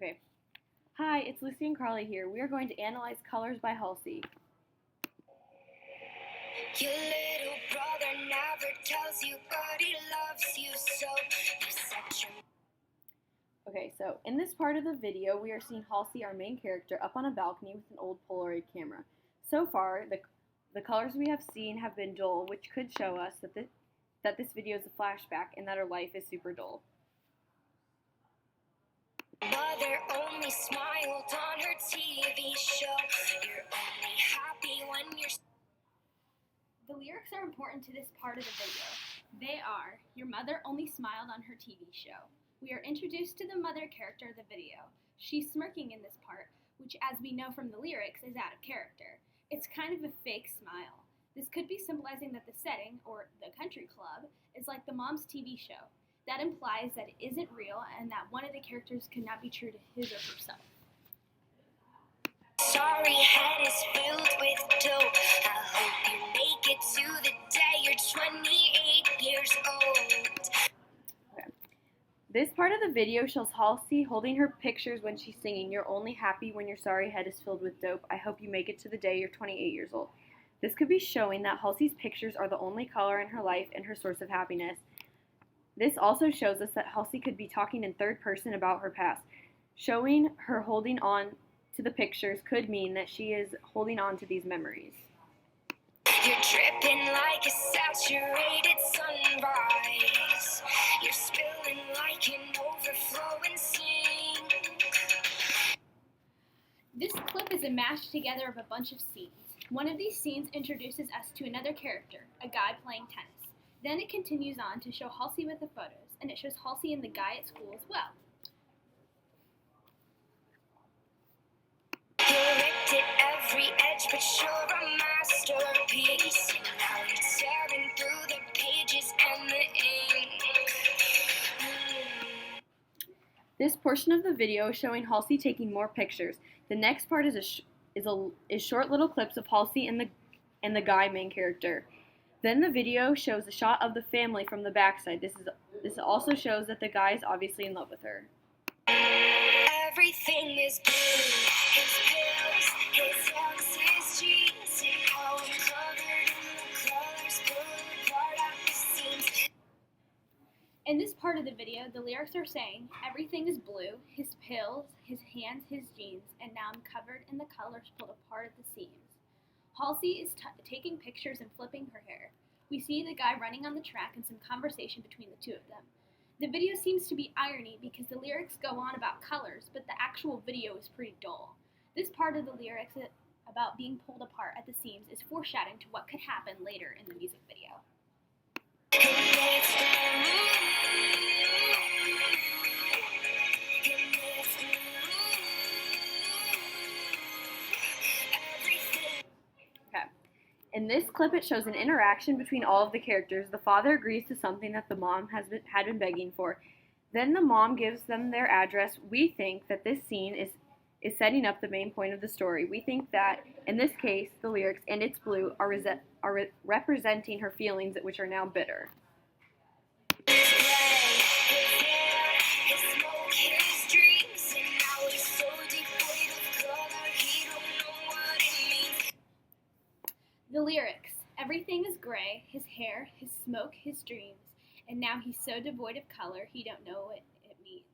Okay. Hi, it's Lucie and Carly here. We are going to analyze Colors by Halsey. Your little brother never tells you, but he loves you so. You're such a... Okay, so in this part of the video, we are seeing Halsey, our main character, up on a balcony with an old Polaroid camera. So far, the colors we have seen have been dull, which could show us that this video is a flashback and that her life is super dull. Mother only smiled on her TV show. You're only happy when you're... The lyrics are important to this part of the video. They are, your mother only smiled on her TV show. We are introduced to the mother character of the video. She's smirking in this part, which as we know from the lyrics is out of character. It's kind of a fake smile. This could be symbolizing that the setting, or the country club, is like the mom's TV show. That implies that it isn't real and that one of the characters could not be true to his or herself. Sorry, head is filled with dope. I hope you make it to the day you're 28 years old. Okay. This part of the video shows Halsey holding her pictures when she's singing, "You're only happy when your sorry head is filled with dope. I hope you make it to the day you're 28 years old." This could be showing that Halsey's pictures are the only color in her life and her source of happiness. This also shows us that Halsey could be talking in third person about her past. Showing her holding on to the pictures could mean that she is holding on to these memories. You're dripping like a saturated sunrise. You're spilling like an overflowing sink. This clip is a mash together of a bunch of scenes. One of these scenes introduces us to another character, a guy playing tennis. Then it continues on to show Halsey with the photos, and it shows Halsey and the guy at school as well. You ripped at every edge, but you're a masterpiece. And now you're staring through the pages and the ink. This portion of the video is showing Halsey taking more pictures. The next part is short little clips of Halsey and the guy main character. Then the video shows a shot of the family from the backside. This also shows that the guy is obviously in love with her. Everything is blue. His pills, his hugs, his jeans, and how I'm covered in the colors pulled apart at the seams. In this part of the video, the lyrics are saying, everything is blue, his pills, his hands, his jeans, and now I'm covered in the colors pulled apart at the seams. Halsey is taking pictures and flipping her hair. We see the guy running on the track and some conversation between the two of them. The video seems to be irony because the lyrics go on about colors, but the actual video is pretty dull. This part of the lyrics about being pulled apart at the seams is foreshadowing to what could happen later in the music video. In this clip, it shows an interaction between all of the characters. The father agrees to something that the mom had been begging for. Then the mom gives them their address. We think that this scene is setting up the main point of the story. We think that, in this case, the lyrics, "and it's blue," are representing her feelings, which are now bitter. The lyrics, everything is gray, his hair, his smoke, his dreams, and now he's so devoid of color he don't know what it means.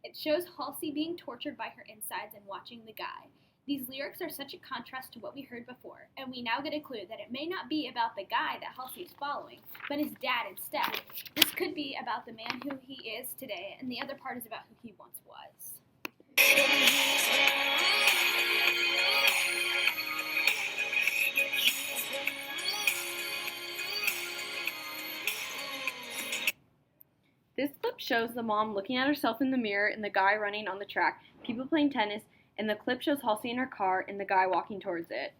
It shows Halsey being tortured by her insides and watching the guy. These lyrics are such a contrast to what we heard before, and we now get a clue that it may not be about the guy that Halsey is following, but his dad instead. This could be about the man who he is today, and the other part is about who he once was. This clip shows the mom looking at herself in the mirror and the guy running on the track, people playing tennis, and the clip shows Halsey in her car and the guy walking towards it.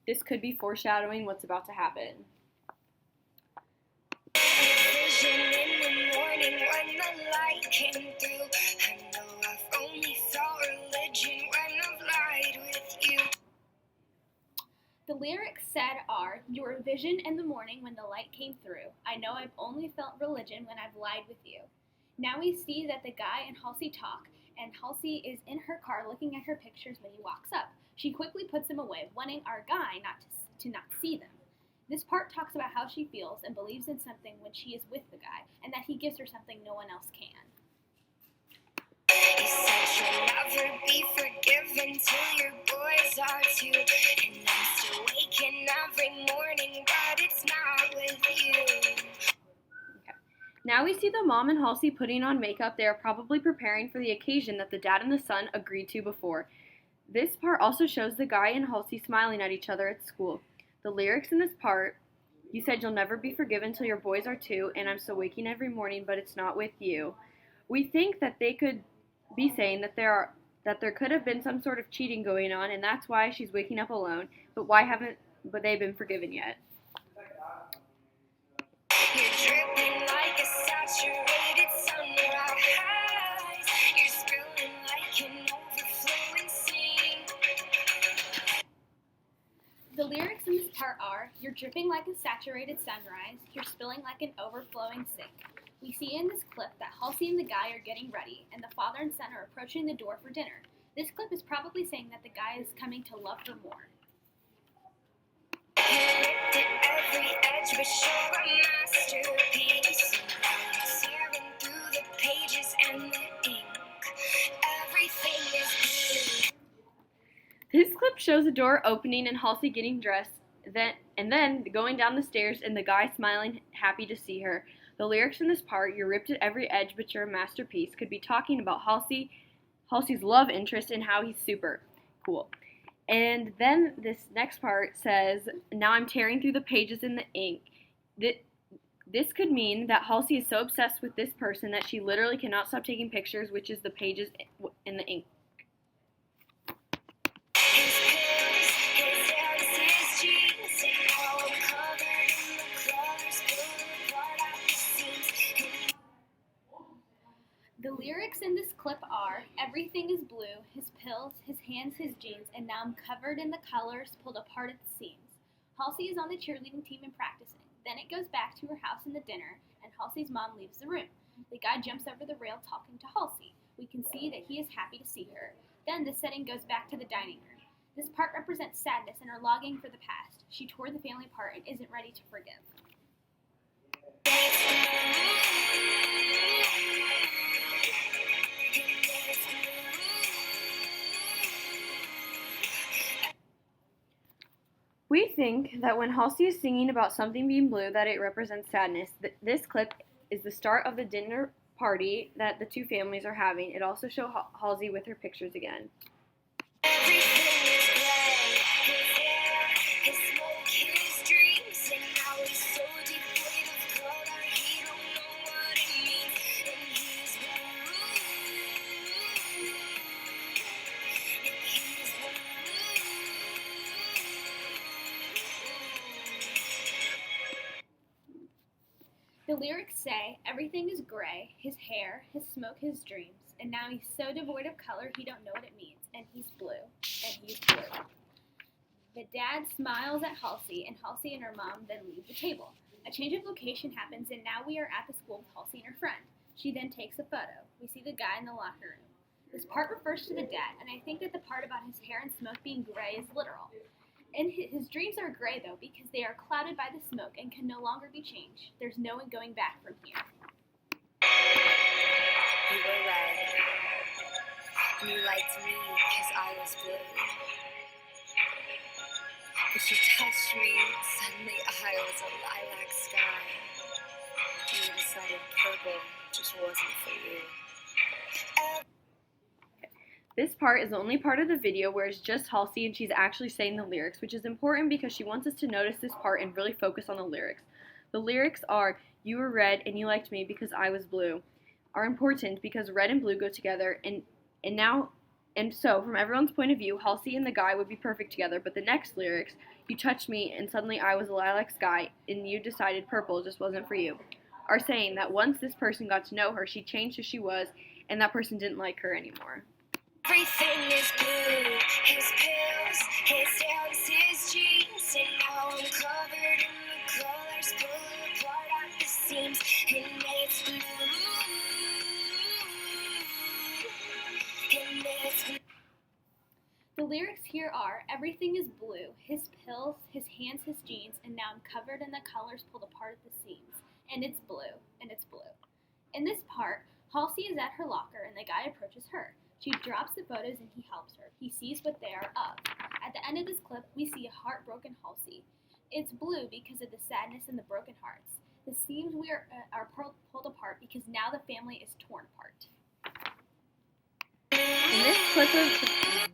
This could be foreshadowing what's about to happen. Vision in the morning when the light came through. I know I've only felt religion when I've lied with you. The lyrics said are, your vision in the morning when the light came through. I know I've only felt religion when I've lied with you. Now we see that the guy and Halsey talk, and Halsey is in her car looking at her pictures when he walks up. She quickly puts them away, wanting our guy to not see them. This part talks about how she feels and believes in something when she is with the guy, and that he gives her something no one else can. You said you'll never be forgiven till your boys are too. And I'm still waking every morning, but it's not with you. Now we see the mom and Halsey putting on makeup. They are probably preparing for the occasion that the dad and the son agreed to before. This part also shows the guy and Halsey smiling at each other at school. The lyrics in this part: you said you'll never be forgiven till your boys are too, and I'm still waking every morning, but it's not with you. We think that they could be saying that there could have been some sort of cheating going on, and that's why she's waking up alone. But they've been forgiven yet? You're dripping like a saturated sunrise. You're spilling like an overflowing sink. The lyrics in this part are, you're dripping like a saturated sunrise, you're spilling like an overflowing sink. We see in this clip that Halsey and the guy are getting ready, and the father and son are approaching the door for dinner. This clip is probably saying that the guy is coming to love her more. Ripped at every edge, but you're a masterpiece. Tearing through the pages and the ink. Everything is blue. This clip shows a door opening and Halsey getting dressed, then going down the stairs and the guy smiling, happy to see her. The lyrics in this part, you're ripped at every edge but you're a masterpiece, could be talking about Halsey's love interest and how he's super cool. And then this next part says, now I'm tearing through the pages in the ink. This could mean that Halsey is so obsessed with this person that she literally cannot stop taking pictures, which is the pages in the ink. His pills, his hands, his jeans, and how I'm covered in the colors, pulling apart at the seams. The lyrics in this clip are, everything is blue, his pills, his hands, his jeans, and now I'm covered in the colors, pulled apart at the seams. Halsey is on the cheerleading team and practicing. Then it goes back to her house and the dinner, and Halsey's mom leaves the room. The guy jumps over the rail talking to Halsey. We can see that he is happy to see her. Then the setting goes back to the dining room. This part represents sadness and her longing for the past. She tore the family apart and isn't ready to forgive. We think that when Halsey is singing about something being blue, that it represents sadness. This clip is the start of the dinner party that the two families are having. It also shows Halsey with her pictures again. Everything is gray. His hair, his smoke, his dreams, and now he's so devoid of color, he don't know what it means. And he's blue. And he's blue. The lyrics say, everything is gray, his hair, his smoke, his dreams, and now he's so devoid of color he don't know what it means, and he's blue, and he's blue. The dad smiles at Halsey, and Halsey and her mom then leave the table. A change of location happens, and now we are at the school with Halsey and her friend. She then takes a photo. We see the guy in the locker room. This part refers to the dad, and I think that the part about his hair and smoke being gray is literal. And his dreams are gray, though, because they are clouded by the smoke and can no longer be changed. There's no one going back from here. You were red, and you liked me because I was blue. But you touched me, and suddenly I was a lilac sky. You decided purple just wasn't for you. This part is the only part of the video where it's just Halsey and she's actually saying the lyrics, which is important because she wants us to notice this part and really focus on the lyrics. The lyrics are, you were red and you liked me because I was blue, are important because red and blue go together, and so from everyone's point of view, Halsey and the guy would be perfect together, but the next lyrics, you touched me and suddenly I was a lilac sky and you decided purple just wasn't for you, are saying that once this person got to know her, she changed who she was and that person didn't like her anymore. Everything is blue, his pills, his hands, his jeans, and now I'm covered in the colors, pulling apart at the seams, and it's blue. lyrics here are, everything is blue, his pills, his hands, his jeans, and now I'm covered in the colors pulled apart at the seams. And it's blue, and it's blue. In this part, Halsey is at her locker and the guy approaches her. She drops the photos and he helps her. He sees what they are of. At the end of this clip, we see a heartbroken Halsey. It's blue because of the sadness and the broken hearts. The seams are pulled apart because now the family is torn apart. In this clip of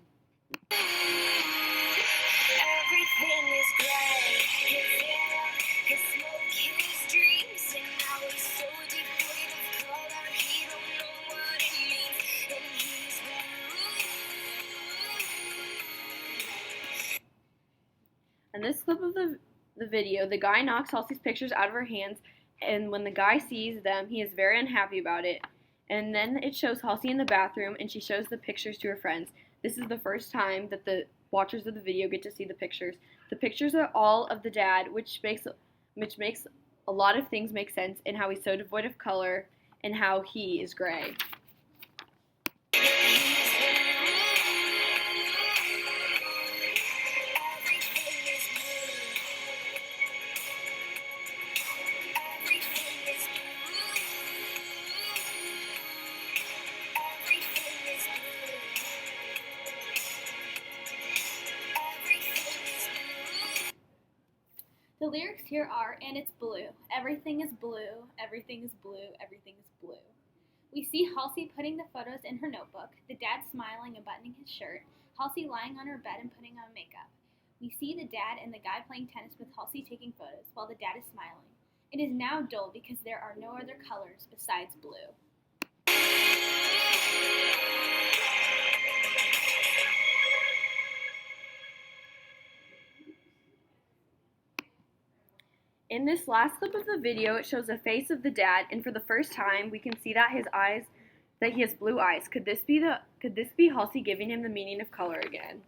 Everything is gray. His hair, his smoke, his dreams, and now he's so devoid of color he don't know what it means. And he's blue. In this clip of the video, the guy knocks Halsey's pictures out of her hands, and when the guy sees them, he is very unhappy about it. And then it shows Halsey in the bathroom, and she shows the pictures to her friends. This is the first time that the watchers of the video get to see the pictures. The pictures are all of the dad, which makes a lot of things make sense, and how he's so devoid of color, and how he is gray. The lyrics here are, and it's blue. Everything is blue, everything is blue, everything is blue. We see Halsey putting the photos in her notebook, the dad smiling and buttoning his shirt, Halsey lying on her bed and putting on makeup. We see the dad and the guy playing tennis with Halsey taking photos while the dad is smiling. It is now dull because there are no other colors besides blue. In this last clip of the video, it shows a face of the dad, and for the first time, we can see that he has blue eyes. Could this be Halsey giving him the meaning of color again?